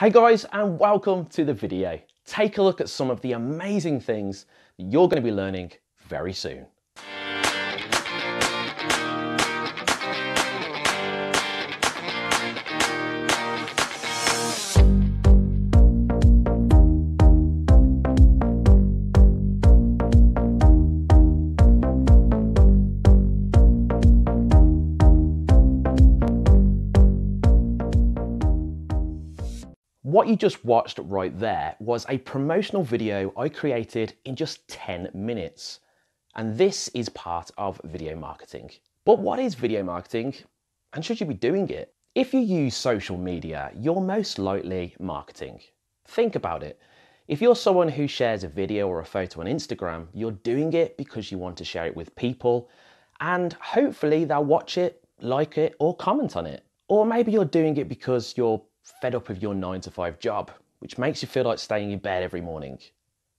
Hey guys, and welcome to the video. Take a look at some of the amazing things that you're going to be learning very soon. What you just watched right there was a promotional video I created in just 10 minutes. And this is part of video marketing. But what is video marketing, and should you be doing it? If you use social media, you're most likely marketing. Think about it. If you're someone who shares a video or a photo on Instagram, you're doing it because you want to share it with people, and hopefully they'll watch it, like it, or comment on it. Or maybe you're doing it because you're fed up with your 9-to-5 job, which makes you feel like staying in bed every morning.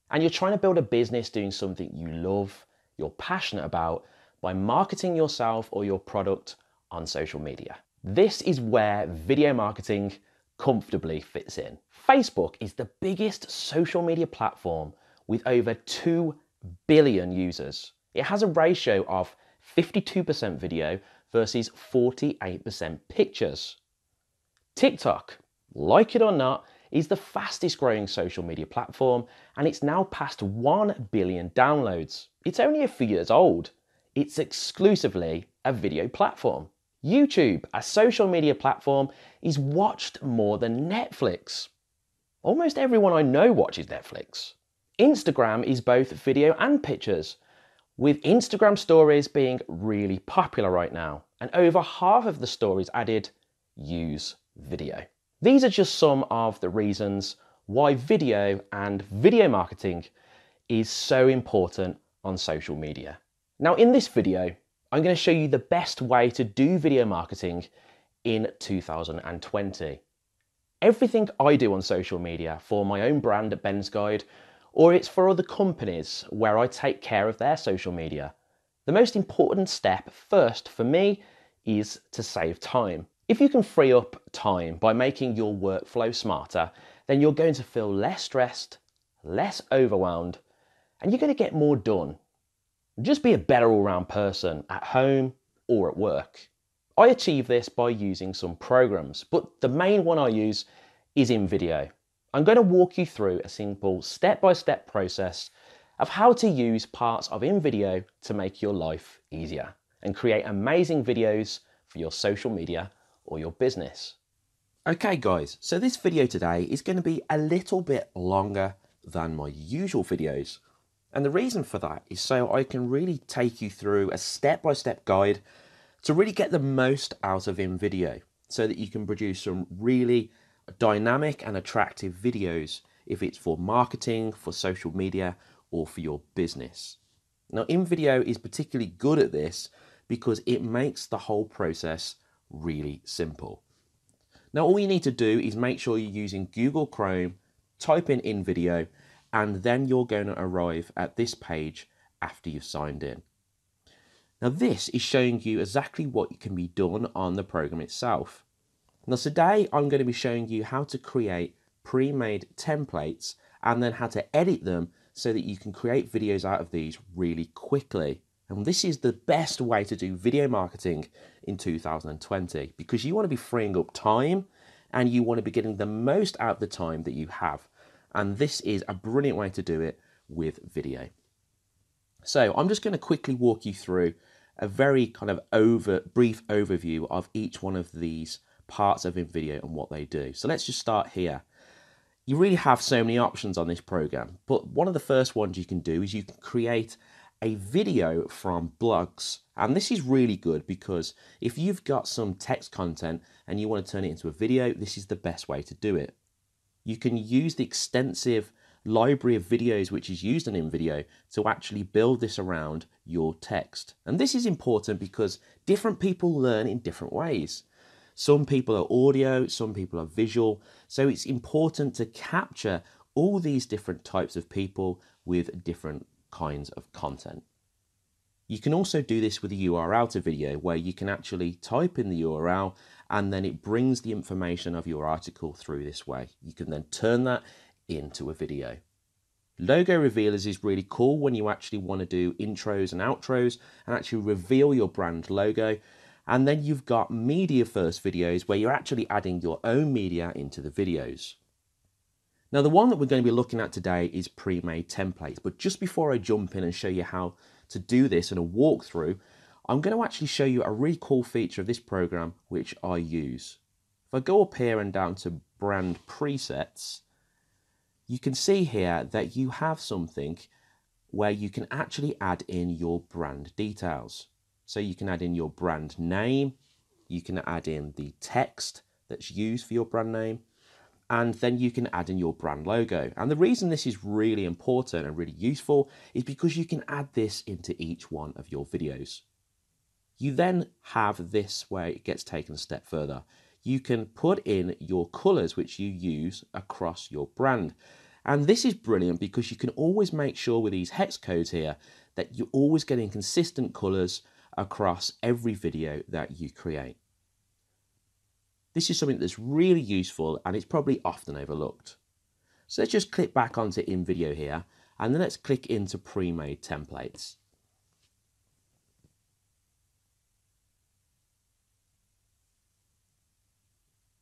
And you're trying to build a business doing something you love, you're passionate about, by marketing yourself or your product on social media. This is where video marketing comfortably fits in. Facebook is the biggest social media platform with over 2 billion users. It has a ratio of 52% video versus 48% pictures. TikTok, like it or not, is the fastest growing social media platform, and it's now past 1 billion downloads. It's only a few years old. It's exclusively a video platform. YouTube, a social media platform, is watched more than Netflix. Almost everyone I know watches Netflix. Instagram is both video and pictures, with Instagram stories being really popular right now, and over half of the stories added use video. These are just some of the reasons why video and video marketing is so important on social media. Now in this video, I'm going to show you the best way to do video marketing in 2020. Everything I do on social media for my own brand at Ben's Guide, or it's for other companies where I take care of their social media. The most important step first for me is to save time. If you can free up time by making your workflow smarter, then you're going to feel less stressed, less overwhelmed, and you're going to get more done. Just be a better all-round person at home or at work. I achieve this by using some programs, but the main one I use is invideo. I'm going to walk you through a simple step-by-step process of how to use parts of invideo to make your life easier and create amazing videos for your social media or your business. Okay guys, so this video today is going to be a little bit longer than my usual videos. And the reason for that is so I can really take you through a step-by-step guide to really get the most out of invideo so that you can produce some really dynamic and attractive videos if it's for marketing, for social media, or for your business. Now invideo is particularly good at this because it makes the whole process really simple. Now all you need to do is make sure you're using Google Chrome, type in invideo, and then you're going to arrive at this page after you've signed in. Now this is showing you exactly what can be done on the program itself. Now today I'm going to be showing you how to create pre-made templates and then how to edit them so that you can create videos out of these really quickly. And this is the best way to do video marketing in 2020 because you want to be freeing up time and you want to be getting the most out of the time that you have. And this is a brilliant way to do it with video. So I'm just going to quickly walk you through a very kind of brief overview of each one of these parts of invideo and what they do. So let's just start here. You really have so many options on this program, but one of the first ones you can do is you can create a video from blogs. And this is really good because if you've got some text content and you want to turn it into a video, this is the best way to do it. You can use the extensive library of videos which is used in invideo to actually build this around your text. And this is important because different people learn in different ways. Some people are audio, some people are visual. So it's important to capture all these different types of people with different kinds of content. You can also do this with a URL to video where you can actually type in the URL and then it brings the information of your article through this way. You can then turn that into a video. Logo revealers is really cool when you actually want to do intros and outros and actually reveal your brand logo. And then you've got media first videos where you're actually adding your own media into the videos. Now, the one that we're going to be looking at today is pre-made templates. But just before I jump in and show you how to do this in a walkthrough, I'm going to actually show you a really cool feature of this program, which I use. If I go up here and down to brand presets, you can see here that you have something where you can actually add in your brand details. So you can add in your brand name, you can add in the text that's used for your brand name, and then you can add in your brand logo. And the reason this is really important and really useful is because you can add this into each one of your videos. You then have this where it gets taken a step further. You can put in your colors which you use across your brand. And this is brilliant because you can always make sure with these hex codes here that you're always getting consistent colors across every video that you create. This is something that's really useful and it's probably often overlooked. So let's just click back onto invideo here and then let's click into pre-made templates.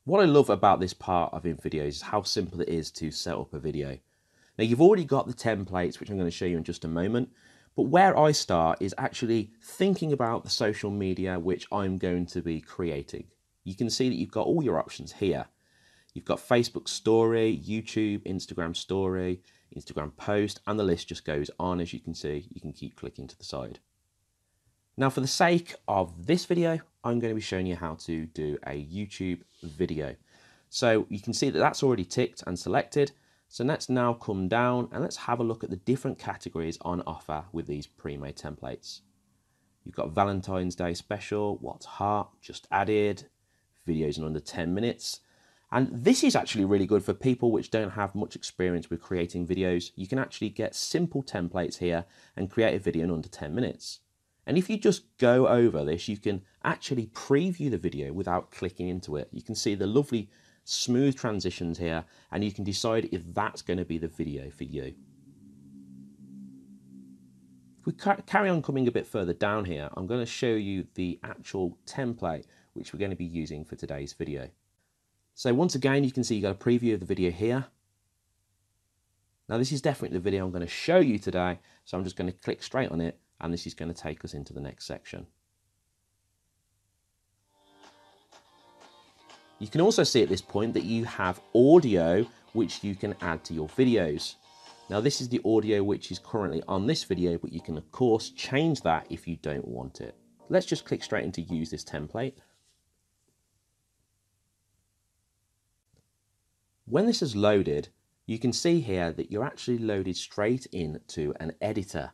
What I love about this part of invideo is how simple it is to set up a video. Now you've already got the templates, which I'm going to show you in just a moment, but where I start is actually thinking about the social media which I'm going to be creating. You can see that you've got all your options here. You've got Facebook story, YouTube, Instagram story, Instagram post, and the list just goes on. As you can see, you can keep clicking to the side. Now, for the sake of this video, I'm going to be showing you how to do a YouTube video. So you can see that that's already ticked and selected. So let's now come down and let's have a look at the different categories on offer with these pre-made templates. You've got Valentine's Day special, what's hot, just added, videos in under 10 minutes. And this is actually really good for people which don't have much experience with creating videos. You can actually get simple templates here and create a video in under 10 minutes. And if you just go over this, you can actually preview the video without clicking into it. You can see the lovely smooth transitions here, and you can decide if that's going to be the video for you. If we carry on coming a bit further down here, I'm going to show you the actual template which we're going to be using for today's video. So once again, you can see you got a preview of the video here. Now this is definitely the video I'm going to show you today, so I'm just going to click straight on it, and this is going to take us into the next section. You can also see at this point that you have audio which you can add to your videos. Now this is the audio which is currently on this video, but you can of course change that if you don't want it. Let's just click straight into use this template. When this is loaded, you can see here that you're actually loaded straight into an editor.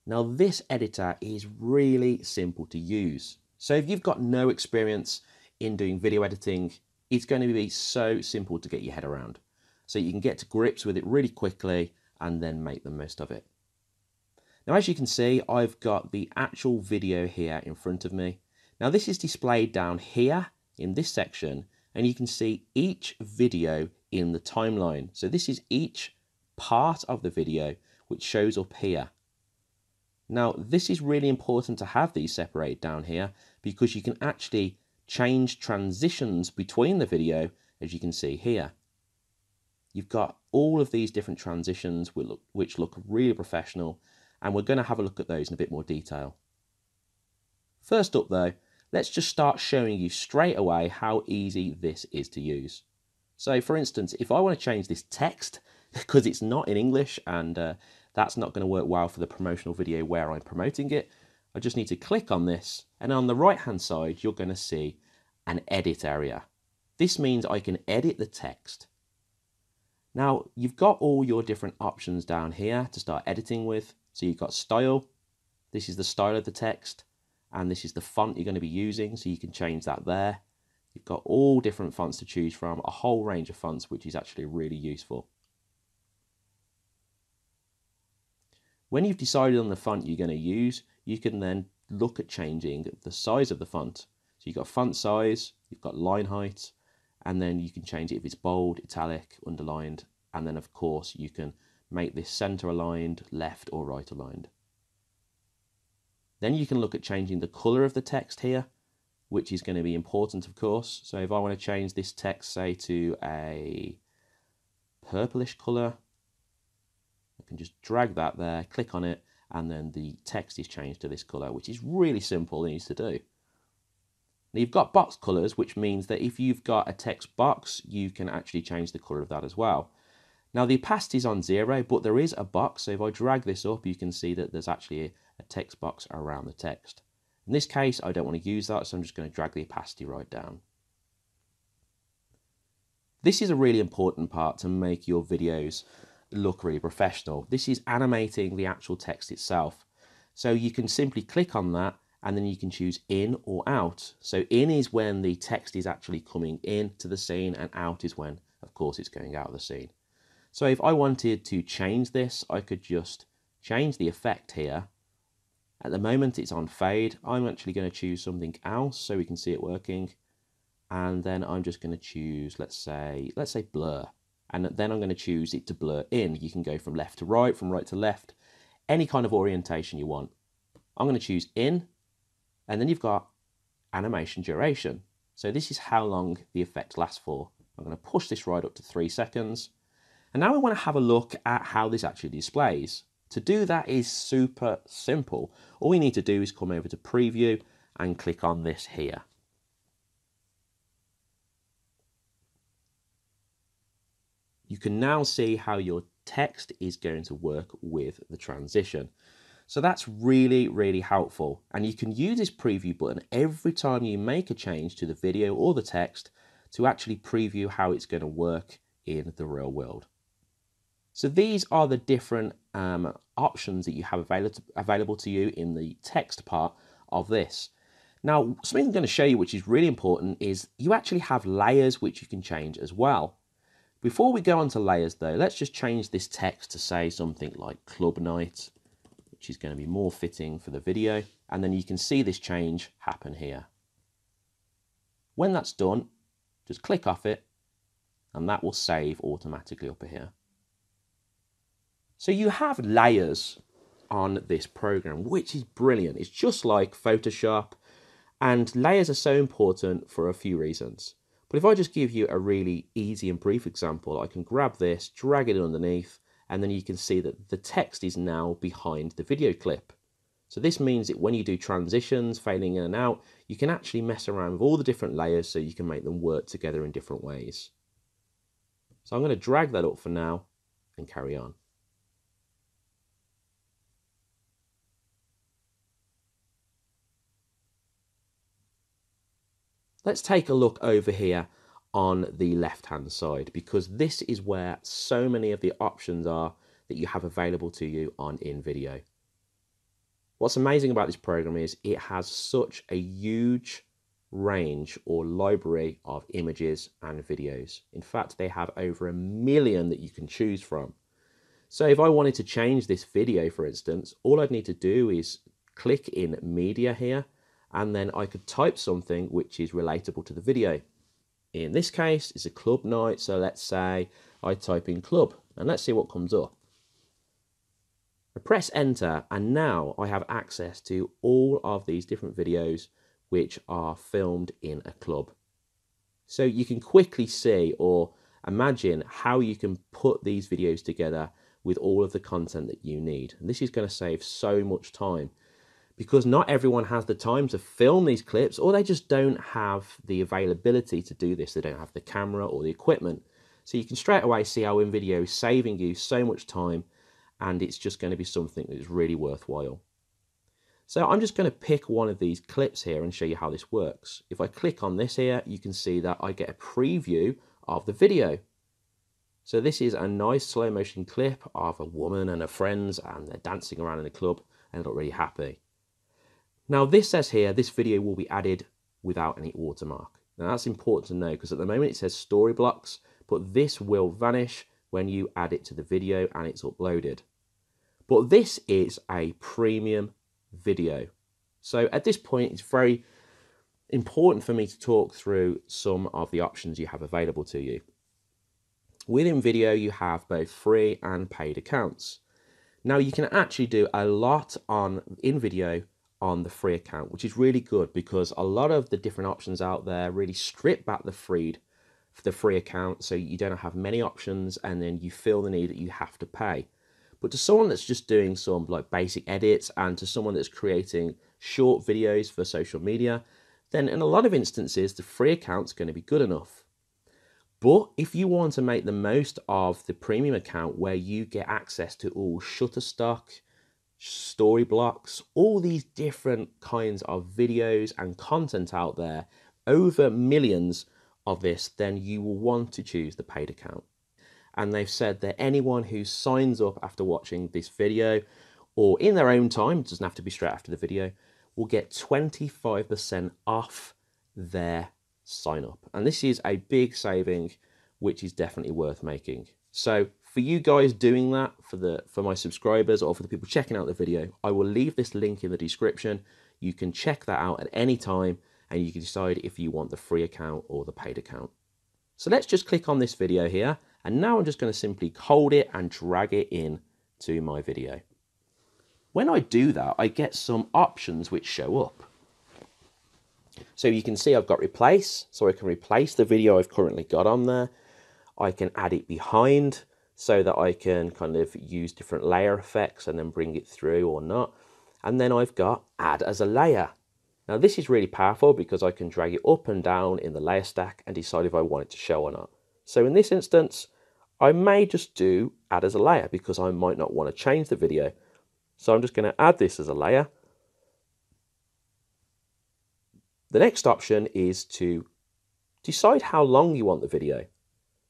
Now this editor is really simple to use. So if you've got no experience in doing video editing, it's going to be so simple to get your head around. So you can get to grips with it really quickly and then make the most of it. Now as you can see, I've got the actual video here in front of me. Now this is displayed down here in this section, and you can see each video in the timeline. So this is each part of the video which shows up here. Now, this is really important to have these separated down here because you can actually change transitions between the video, as you can see here. You've got all of these different transitions which look really professional, and we're going to have a look at those in a bit more detail. First up though, let's just start showing you straight away how easy this is to use. So for instance, if I want to change this text, because it's not in English and that's not going to work well for the promotional video where I'm promoting it, I just need to click on this, and on the right hand side you're going to see an edit area. This means I can edit the text. Now you've got all your different options down here to start editing with. So you've got style, this is the style of the text, and this is the font you're going to be using, so you can change that there. You've got all different fonts to choose from, a whole range of fonts, which is actually really useful. When you've decided on the font you're going to use, you can then look at changing the size of the font. So you've got font size, you've got line height, and then you can change it if it's bold, italic, underlined, and then of course you can make this center aligned, left or right aligned. Then you can look at changing the color of the text here, which is going to be important, of course. So if I want to change this text, say, to a purplish color, I can just drag that there, click on it, and then the text is changed to this color, which is really simple and easy to do. Now you've got box colors, which means that if you've got a text box, you can actually change the color of that as well. Now the opacity is on 0, but there is a box. So if I drag this up, you can see that there's actually a text box around the text. In this case, I don't want to use that, so I'm just going to drag the opacity right down. This is a really important part to make your videos look really professional. This is animating the actual text itself. So you can simply click on that, and then you can choose in or out. So in is when the text is actually coming into the scene, and out is when, of course, it's going out of the scene. So if I wanted to change this, I could just change the effect here. At the moment it's on fade. I'm actually going to choose something else so we can see it working. And then I'm just going to choose, let's say blur. And then I'm going to choose it to blur in. You can go from left to right, from right to left, any kind of orientation you want. I'm going to choose in, and then you've got animation duration. So this is how long the effect lasts for. I'm going to push this right up to 3 seconds. And now we want to have a look at how this actually displays. To do that is super simple. All we need to do is come over to preview and click on this here. You can now see how your text is going to work with the transition. So that's really, really helpful. And you can use this preview button every time you make a change to the video or the text to actually preview how it's going to work in the real world. So these are the different options that you have available to you in the text part of this. Now, something I'm going to show you which is really important is you actually have layers which you can change as well. Before we go on to layers though, let's just change this text to say something like club night, which is going to be more fitting for the video. And then you can see this change happen here. When that's done, just click off it and that will save automatically up here. So you have layers on this program, which is brilliant. It's just like Photoshop, and layers are so important for a few reasons. But if I just give you a really easy and brief example, I can grab this, drag it underneath, and then you can see that the text is now behind the video clip. So this means that when you do transitions, fading in and out, you can actually mess around with all the different layers so you can make them work together in different ways. So I'm going to drag that up for now and carry on. Let's take a look over here on the left hand side, because this is where so many of the options are that you have available to you on InVideo. What's amazing about this program is it has such a huge range or library of images and videos. In fact, they have over 1 million that you can choose from. So if I wanted to change this video, for instance, all I'd need to do is click in media here, and then I could type something which is relatable to the video. In this case, it's a club night, so let's say I type in club, and let's see what comes up. I press enter, and now I have access to all of these different videos which are filmed in a club. So you can quickly see or imagine how you can put these videos together with all of the content that you need. And this is going to save so much time, because not everyone has the time to film these clips, or they just don't have the availability to do this. They don't have the camera or the equipment. So you can straight away see how InVideo is saving you so much time, and it's just going to be something that is really worthwhile. So I'm just going to pick one of these clips here and show you how this works. If I click on this here, you can see that I get a preview of the video. So this is a nice slow motion clip of a woman and her friends, and they're dancing around in a club and they look really happy. Now this says here, this video will be added without any watermark. Now that's important to know, because at the moment it says story blocks, but this will vanish when you add it to the video and it's uploaded. But this is a premium video. So at this point, it's very important for me to talk through some of the options you have available to you. With invideo, you have both free and paid accounts. Now you can actually do a lot on invideo on the free account, which is really good because a lot of the different options out there really strip back the free account, so you don't have many options and then you feel the need that you have to pay. But to someone that's just doing some like basic edits, and to someone that's creating short videos for social media, then in a lot of instances the free account's going to be good enough. But if you want to make the most of the premium account, where you get access to all Shutterstock, story blocks, all these different kinds of videos and content out there, over millions of this, then you will want to choose the paid account. And they've said that anyone who signs up after watching this video, or in their own time, it doesn't have to be straight after the video, will get 25% off their sign up. And this is a big saving, which is definitely worth making. So for you guys doing that, for my subscribers or for the people checking out the video, I will leave this link in the description. You can check that out at any time and you can decide if you want the free account or the paid account. So let's just click on this video here, and now I'm just going to simply hold it and drag it in to my video. When I do that, I get some options which show up. So you can see I've got replace, so I can replace the video I've currently got on there. I can add it behind so that I can kind of use different layer effects and then bring it through or not. And then I've got add as a layer. Now this is really powerful because I can drag it up and down in the layer stack and decide if I want it to show or not. So in this instance, I may just do add as a layer because I might not want to change the video. So I'm just going to add this as a layer. The next option is to decide how long you want the video.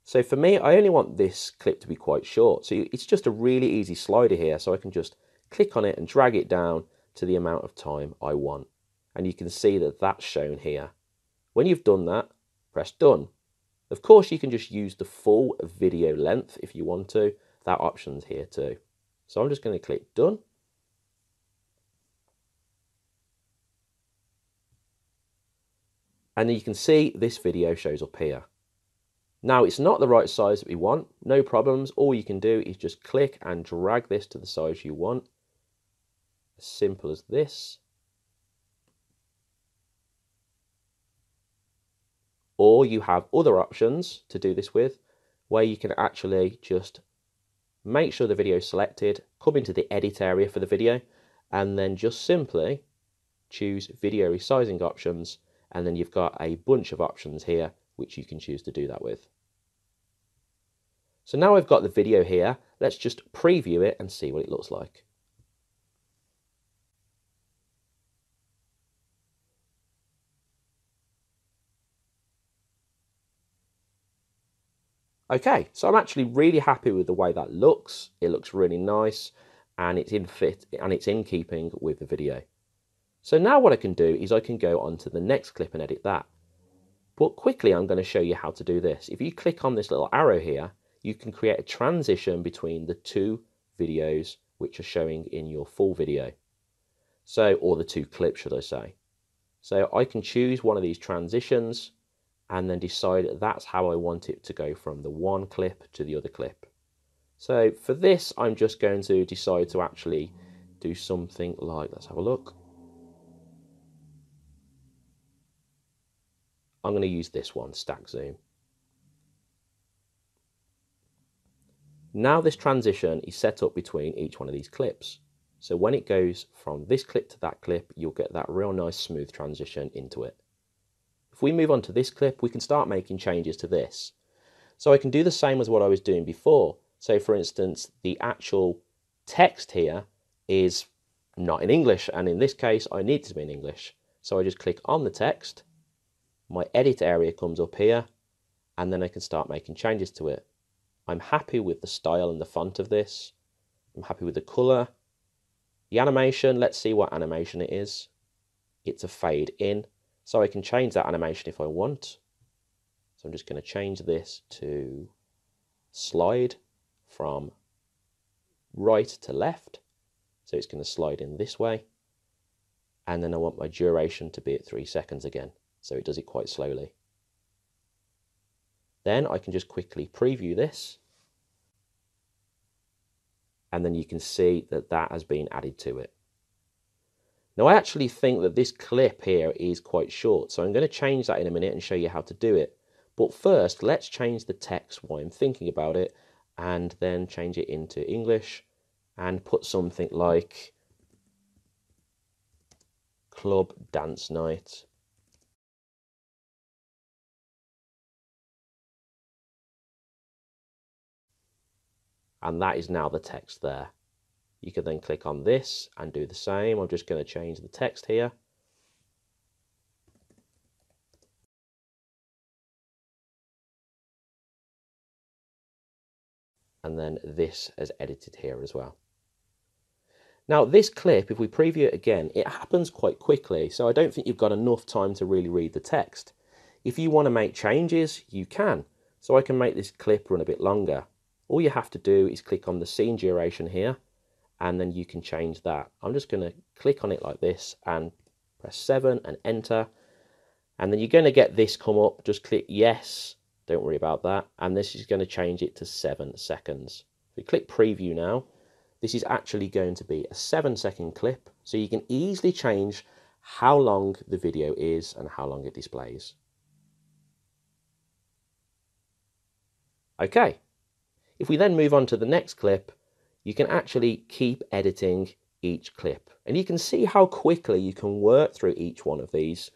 So for me, I only want this clip to be quite short. So it's just a really easy slider here. So I can just click on it and drag it down to the amount of time I want. And you can see that that's shown here. When you've done that, press done. Of course, you can just use the full video length if you want to. That option's here too. So I'm just going to click done. And you can see this video shows up here. Now it's not the right size that we want, no problems. All you can do is just click and drag this to the size you want. As simple as this. Or you have other options to do this with, where you can actually just make sure the video is selected, come into the edit area for the video, and then just simply choose video resizing options, and then you've got a bunch of options here which you can choose to do that with. So now I've got the video here, let's just preview it and see what it looks like. Okay, so I'm actually really happy with the way that looks. It looks really nice and it's in keeping with the video. So now what I can do is I can go on to the next clip and edit that. But quickly I'm going to show you how to do this. If you click on this little arrow here, you can create a transition between the two videos which are showing in your full video. So, or the two clips, should I say. So I can choose one of these transitions and then decide that's how I want it to go from the one clip to the other clip. So for this, I'm just going to decide to actually do something like, let's have a look. I'm going to use this one, stack zoom. Now this transition is set up between each one of these clips. So when it goes from this clip to that clip, you'll get that real nice smooth transition into it. If we move on to this clip, we can start making changes to this. So I can do the same as what I was doing before. So for instance, the actual text here is not in English, and in this case, I need it to be in English. So I just click on the text, my edit area comes up here, and then I can start making changes to it. I'm happy with the style and the font of this. I'm happy with the color. The animation, let's see what animation it is. It's a fade in. So I can change that animation if I want. So I'm just going to change this to slide from right to left. So it's going to slide in this way. And then I want my duration to be at 3 seconds again. so it does it quite slowly. Then I can just quickly preview this, and then you can see that that has been added to it. Now I actually think that this clip here is quite short, so I'm going to change that in a minute and show you how to do it. But first, let's change the text while I'm thinking about it, and then change it into English and put something like Club Dance Night. And that is now the text there. You can then click on this and do the same. I'm just going to change the text here. And then this is edited here as well. Now this clip, if we preview it again, it happens quite quickly, so I don't think you've got enough time to really read the text. If you want to make changes, you can. So I can make this clip run a bit longer. All you have to do is click on the scene duration here, and then you can change that. I'm just going to click on it like this and press 7 and enter. And then you're going to get this come up. Just click yes, don't worry about that. And this is going to change it to 7 seconds. If we click preview now, this is actually going to be a 7-second clip. So you can easily change how long the video is and how long it displays. Okay, if we then move on to the next clip, you can actually keep editing each clip. And you can see how quickly you can work through each one of these.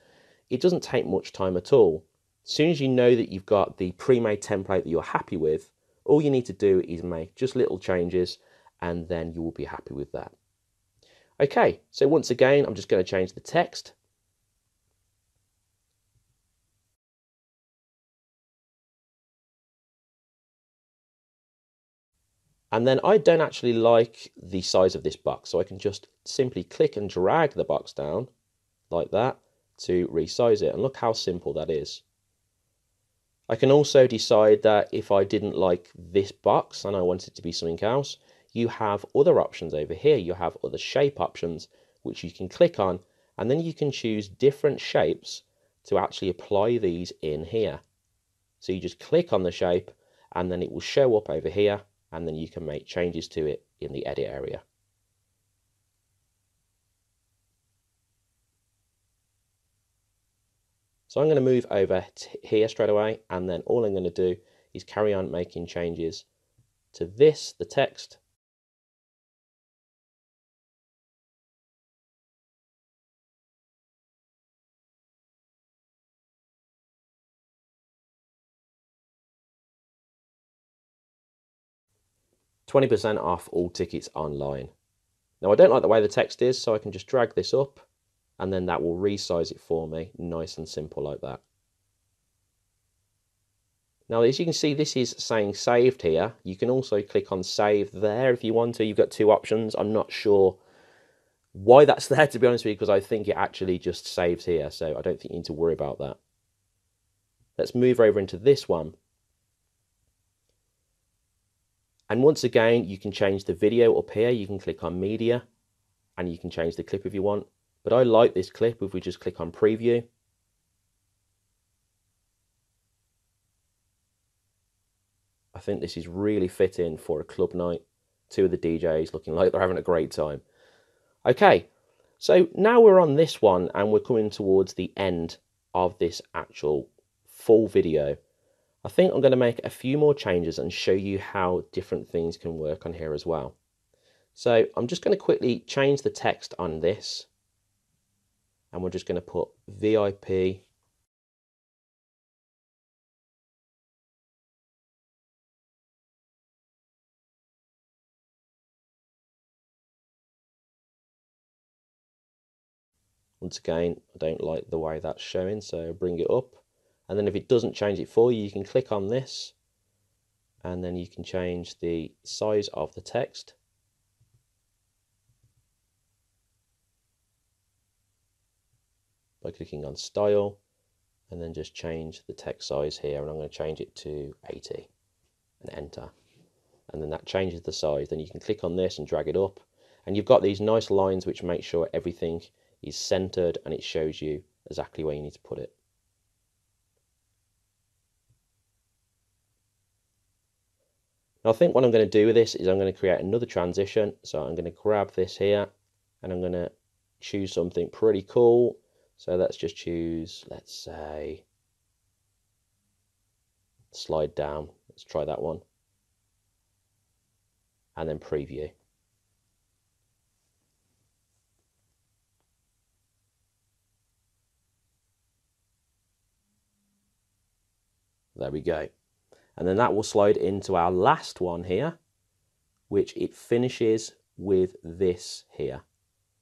It doesn't take much time at all. As soon as you know that you've got the pre-made template that you're happy with, all you need to do is make just little changes, and then you will be happy with that. Okay, so once again, I'm just going to change the text. And then I don't actually like the size of this box, so I can just simply click and drag the box down like that to resize it. And look how simple that is. I can also decide that if I didn't like this box and I want it to be something else, you have other options over here. You have other shape options, which you can click on, and then you can choose different shapes to actually apply these in here. So you just click on the shape, and then it will show up over here, and then you can make changes to it in the edit area. So I'm going to move over here straight away, and then all I'm going to do is carry on making changes to this, the text. $20% off all tickets online. Now I don't like the way the text is, so I can just drag this up, and then that will resize it for me, nice and simple like that. Now as you can see, this is saying saved here. You can also click on save there if you want to. You've got two options. I'm not sure why that's there, to be honest with you, because I think it actually just saves here, so I don't think you need to worry about that. Let's move over into this one. And once again, you can change the video up here. You can click on media and you can change the clip if you want. But I like this clip if we just click on preview. I think this is really fitting for a club night. Two of the DJs looking like they're having a great time. Okay, so now we're on this one and we're coming towards the end of this actual full video. I think I'm going to make a few more changes and show you how different things can work on here as well. So I'm just going to quickly change the text on this, and we're just going to put VIP . Once again, I don't like the way that's showing, so bring it up. And then if it doesn't change it for you, you can click on this, and then you can change the size of the text. By clicking on style, and then just change the text size here, and I'm going to change it to 80 and enter. And then that changes the size. Then you can click on this and drag it up, and you've got these nice lines which make sure everything is centered and it shows you exactly where you need to put it. Now I think what I'm going to do with this is I'm going to create another transition. So I'm going to grab this here and I'm going to choose something pretty cool. So let's just choose, let's say, slide down. Let's try that one. And then preview. There we go. And then that will slide into our last one here, which it finishes with this here.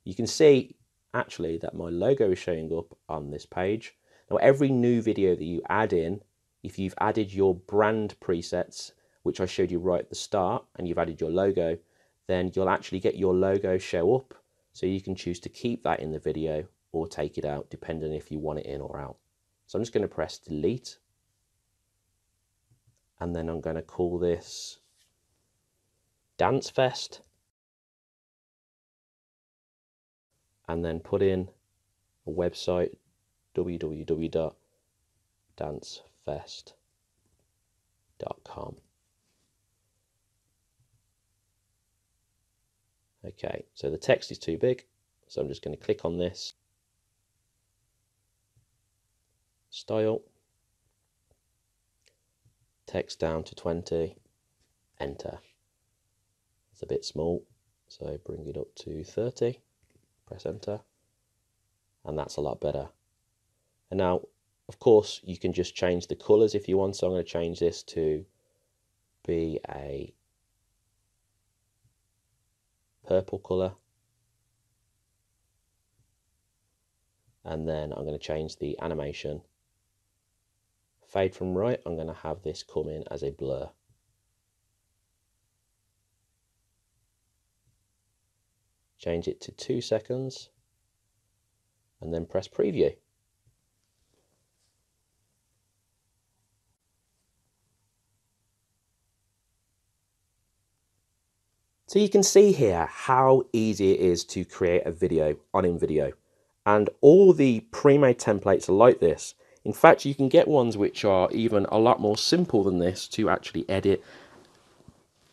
You can see actually that my logo is showing up on this page. Now every new video that you add in, if you've added your brand presets, which I showed you right at the start, and you've added your logo, then you'll actually get your logo show up. So you can choose to keep that in the video or take it out, depending if you want it in or out. So I'm just going to press delete. And then I'm going to call this Dance Fest. And then put in a website, www.dancefest.com. Okay, so the text is too big, so I'm just going to click on this. Style. Text down to 20, enter. It's a bit small, so bring it up to 30, press enter, and that's a lot better. And now, of course, you can just change the colours if you want, so I'm going to change this to be a purple colour, and then I'm going to change the animation. Fade from right, I'm going to have this come in as a blur. Change it to 2 seconds and then press preview. So you can see here how easy it is to create a video on invideo, and all the pre-made templates are like this. In fact, you can get ones which are even a lot more simple than this to actually edit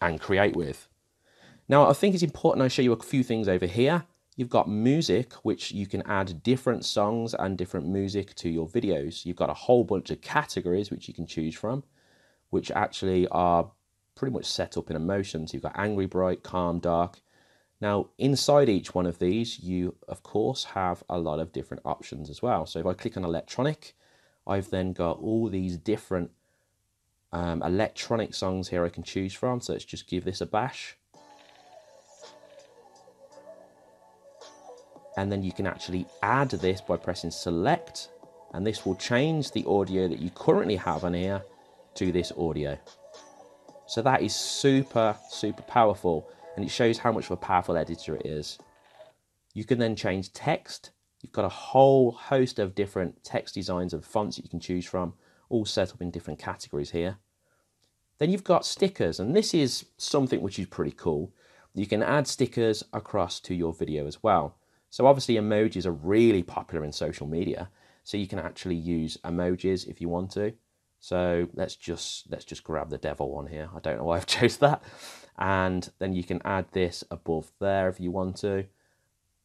and create with. Now, I think it's important I show you a few things over here. You've got music, which you can add different songs and different music to your videos. You've got a whole bunch of categories which you can choose from, which actually are pretty much set up in emotions. You've got angry, bright, calm, dark. Now, inside each one of these, you, of course, have a lot of different options as well. So if I click on electronic, I've then got all these different electronic songs here I can choose from. So let's just give this a bash. And then you can actually add this by pressing select, and this will change the audio that you currently have on here to this audio. So that is super, super powerful, and it shows how much of a powerful editor it is. You can then change text. You've got a whole host of different text designs and fonts that you can choose from, all set up in different categories here. Then you've got stickers, and this is something which is pretty cool. You can add stickers across to your video as well. So obviously emojis are really popular in social media, so you can actually use emojis if you want to. So let's just grab the devil one here. I don't know why I've chose that. And then you can add this above there if you want to,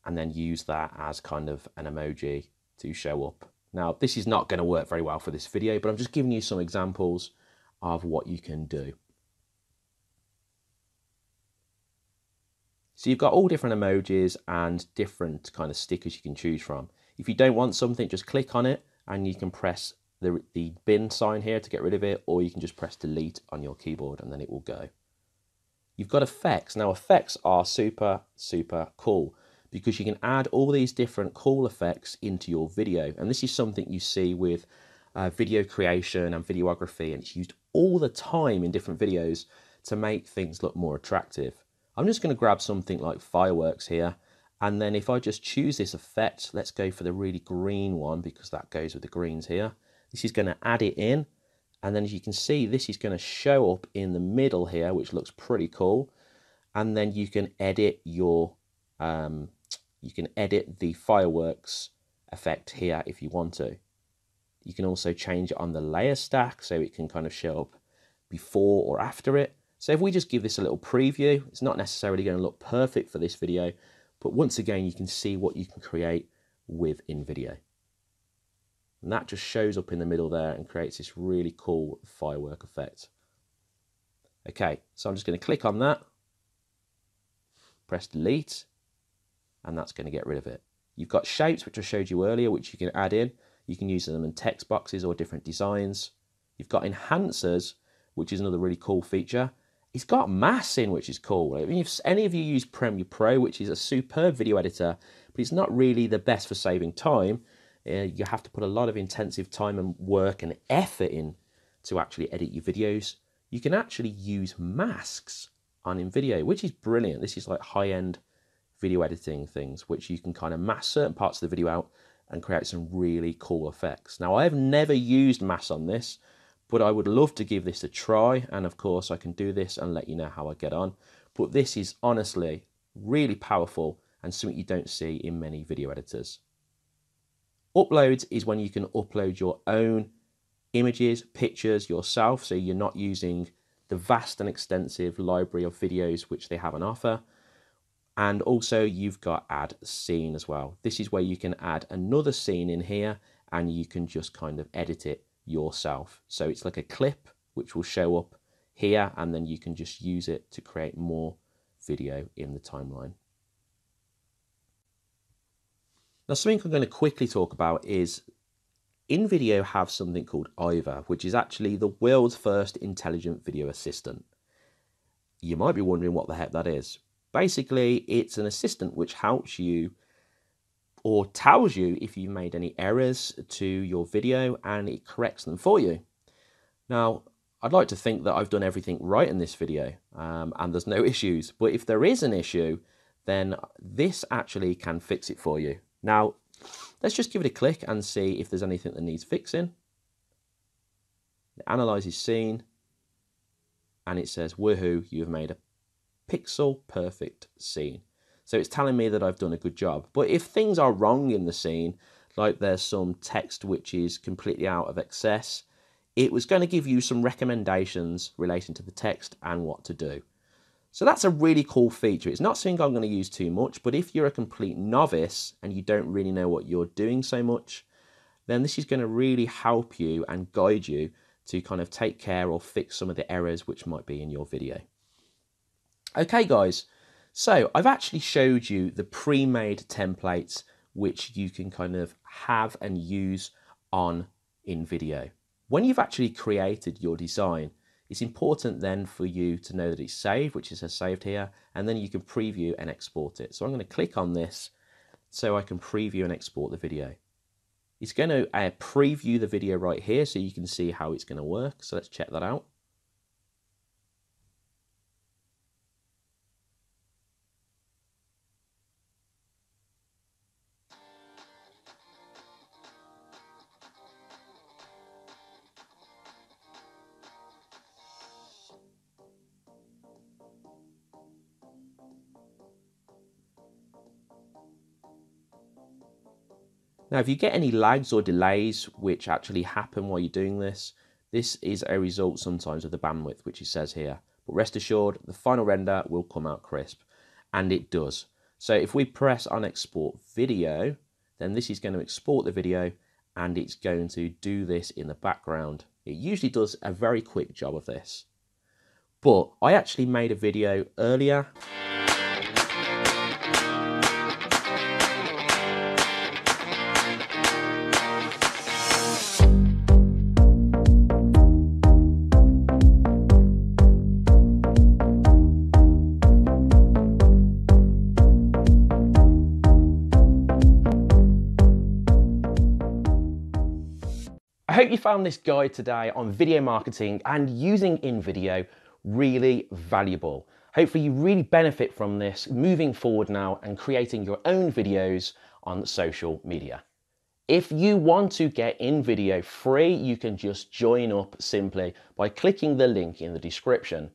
and then use that as kind of an emoji to show up. Now, this is not going to work very well for this video, but I'm just giving you some examples of what you can do. So you've got all different emojis and different kind of stickers you can choose from. If you don't want something, just click on it and you can press the bin sign here to get rid of it, or you can just press delete on your keyboard and then it will go. You've got effects. Now effects are super, super cool because you can add all these different cool effects into your video. And this is something you see with video creation and videography, and it's used all the time in different videos to make things look more attractive. I'm just going to grab something like fireworks here, and then if I just choose this effect, let's go for the really green one because that goes with the greens here. This is going to add it in, and then as you can see, this is going to show up in the middle here, which looks pretty cool. And then you can edit your the fireworks effect here if you want to. You can also change it on the layer stack so it can kind of show up before or after it. So if we just give this a little preview, it's not necessarily going to look perfect for this video, but once again, you can see what you can create with invideo. And that just shows up in the middle there and creates this really cool firework effect. Okay, so I'm just going to click on that, press delete, and that's going to get rid of it. You've got shapes, which I showed you earlier, which you can add in. You can use them in text boxes or different designs. You've got enhancers, which is another really cool feature. It's got mass in, which is cool. I mean, if any of you use Premiere Pro, which is a superb video editor, but it's not really the best for saving time. You have to put a lot of intensive time and work and effort in to actually edit your videos. You can actually use masks on InVideo, which is brilliant. This is like high-end video editing things, which you can kind of mask certain parts of the video out and create some really cool effects. Now, I have never used masks on this, but I would love to give this a try. And of course, I can do this and let you know how I get on. But this is honestly really powerful and something you don't see in many video editors. Uploads is when you can upload your own images, pictures yourself, so you're not using the vast and extensive library of videos which they have on offer. And also you've got add scene as well. This is where you can add another scene in here and you can just kind of edit it yourself. So it's like a clip which will show up here and then you can just use it to create more video in the timeline. Now, something I'm going to quickly talk about is InVideo have something called Ivor, which is actually the world's first intelligent video assistant. You might be wondering what the heck that is. Basically, it's an assistant which helps you or tells you if you've made any errors to your video and it corrects them for you. Now, I'd like to think that I've done everything right in this video and there's no issues. But if there is an issue, then this actually can fix it for you. Now, let's just give it a click and see if there's anything that needs fixing. It analyzes scene and it says, woohoo, you've made a pixel perfect scene. So it's telling me that I've done a good job. But if things are wrong in the scene, like there's some text which is completely out of excess, it was going to give you some recommendations relating to the text and what to do. So that's a really cool feature. It's not something I'm going to use too much, but if you're a complete novice and you don't really know what you're doing so much, then this is going to really help you and guide you to kind of take care or fix some of the errors which might be in your video. Okay, guys, so I've actually showed you the pre-made templates which you can kind of have and use on InVideo. When you've actually created your design, it's important then for you to know that it's saved, which it says saved here, and then you can preview and export it. So I'm going to click on this so I can preview and export the video. It's going to preview the video right here so you can see how it's going to work. So let's check that out. Now, if you get any lags or delays which actually happen while you're doing this, this is a result sometimes of the bandwidth, which it says here. But rest assured, the final render will come out crisp, and it does. So if we press on export video, then this is going to export the video, and it's going to do this in the background. It usually does a very quick job of this. But I actually made a video earlier. I hope you found this guide today on video marketing and using InVideo really valuable. Hopefully you really benefit from this moving forward now and creating your own videos on social media. If you want to get InVideo free, you can just join up simply by clicking the link in the description.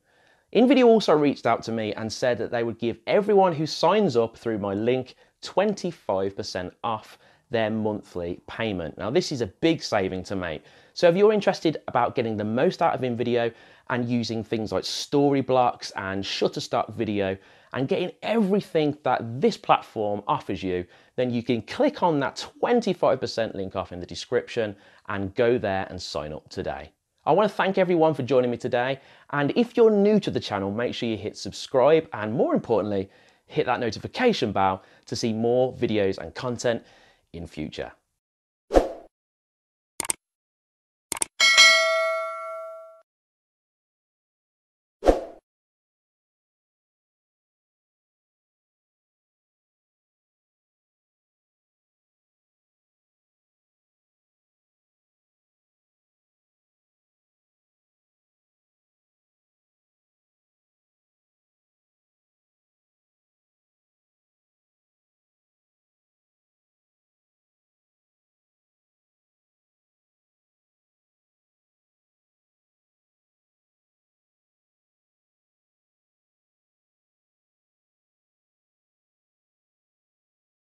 InVideo also reached out to me and said that they would give everyone who signs up through my link 25% off their monthly payment. Now this is a big saving to make. So if you're interested about getting the most out of InVideo and using things like story blocks and Shutterstock video and getting everything that this platform offers you, then you can click on that 25% link off in the description and go there and sign up today. I want to thank everyone for joining me today, and if you're new to the channel, make sure you hit subscribe and, more importantly, hit that notification bell to see more videos and content in future.